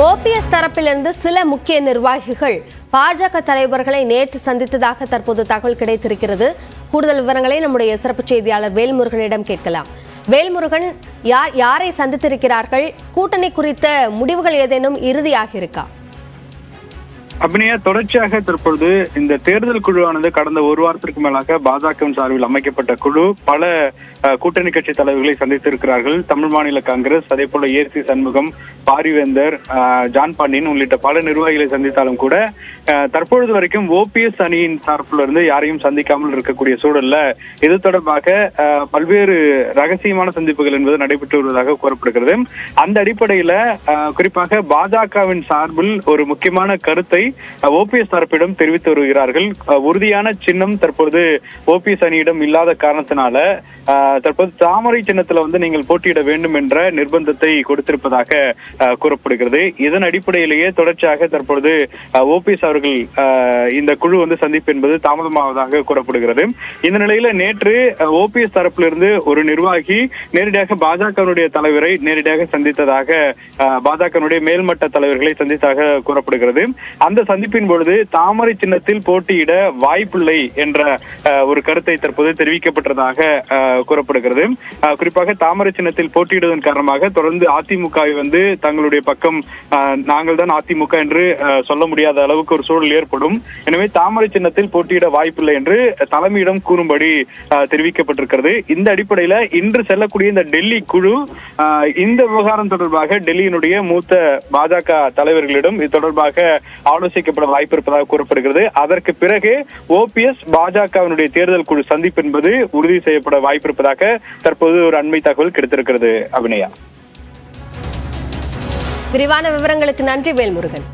OPS தரப்பிலிருந்து சில முக்கிய நிர்வாகிகள் பாஜக தலைவர்களை நேற்று சந்தித்ததாக தற்போது தகவல் கிடைத்திருக்கிறது. கூடுதல் விவரங்களை நம்முடைய சிறப்பு செய்தியாளர் வேல்முருகனிடம் கேட்கலாம். வேல்முருகன், யாரை சந்தித்திருக்கிறார்கள்? கூட்டணி குறித்த முடிவுகள் ஏதேனும் இறுதியாக இருக்கா? அபிநயா, தொடர்ச்சியாக தற்பொழுது இந்த தேர்தல் குழுவானது கடந்த ஒரு வாரத்திற்கு மேலாக பாஜகவின் சார்பில் அமைக்கப்பட்ட குழு பல கூட்டணி கட்சி தலைவர்களை சந்தித்திருக்கிறார்கள். தமிழ் மாநில காங்கிரஸ், அதே போல ஏசி சண்முகம், பாரிவேந்தர், ஜான் பாண்டியன் உள்ளிட்ட பல நிர்வாகிகளை சந்தித்தாலும் கூட தற்பொழுது வரைக்கும் ஓபிஎஸ் அணியின் சார்பிலிருந்து யாரையும் சந்திக்காமல் இருக்கக்கூடிய சூழல்ல இது தொடர்பாக பல்வேறு ரகசியமான சந்திப்புகள் என்பது நடைபெற்று வருவதாக கூறப்படுகிறது. அந்த அடிப்படையில குறிப்பாக பாஜகவின் சார்பில் ஒரு முக்கியமான கருத்தை ஓபிஎஸ் தரப்பிடம் தெரிவித்து வருகிறார்கள். உறுதியான சின்னம் தற்பொழுது ஓபிஎஸ் அணியிடம் இல்லாத காரணத்தினால தற்போது தாமரை சின்னத்துல நீங்கள் போட்டியிட வேண்டும் என்ற நிர்பந்தத்தை கொடுத்திருப்பதாக கூறப்படுகிறது. இதன் அடிப்படையிலேயே தொடர்ச்சியாக தற்பொழுது ஓபிஎஸ் அவர்கள் இந்த குழு சந்திப்பு என்பது தாமதமாவதாக கூறப்படுகிறது. இந்த நிலையில நேற்று ஓபிஎஸ் தரப்பிலிருந்து ஒரு நிர்வாகி நேரடியாக பாஜகவினுடைய தலைவரை நேரடியாக சந்தித்ததாக பாஜகவினுடைய மேல்மட்ட தலைவர்களை சந்தித்ததாக கூறப்படுகிறது. அந்த சந்திப்பின் பொழுது தாமரை சின்னத்தில் போட்டியிட வாய்ப்பில்லை என்ற ஒரு கருத்தை தற்போது தெரிவிக்கப்பட்டதாக கூறப்படுகிறது. குறிப்பாக தாமரை சின்னத்தில் போட்டியிடுவதன் காரணமாக தொடர்ந்து அதிமுகவை தங்களுடைய பக்கம் நாங்கள் தான் அதிமுக என்று சொல்ல முடியாத அளவுக்கு ஒரு சூழல் ஏற்படும். எனவே தாமரை சின்னத்தில் போட்டியிட வாய்ப்பில்லை என்று தலைமையிடம் கூறும்படி தெரிவிக்கப்பட்டிருக்கிறது. இந்த அடிப்படையில் இன்று செல்லக்கூடிய இந்த டெல்லி குழு இந்த விவகாரம் தொடர்பாக டெல்லியினுடைய மூத்த பாஜக தலைவர்களிடம் இது தொடர்பாக ஆலோசிக்கப்பட வாய்ப்பு இருப்பதாக கூறப்படுகிறது. அதற்கு பிறகு ஓபிஎஸ் பாஜகவினுடைய தேர்தல் குழு சந்திப்பு என்பது உறுதி செய்யப்பட வாய்ப்பு இருப்பதாக தற்போது ஒரு அண்மை தகவல் கிடைத்திருக்கிறது. அபிநயா, விரிவான விவரங்களுக்கு நன்றி வேல்முருகன்.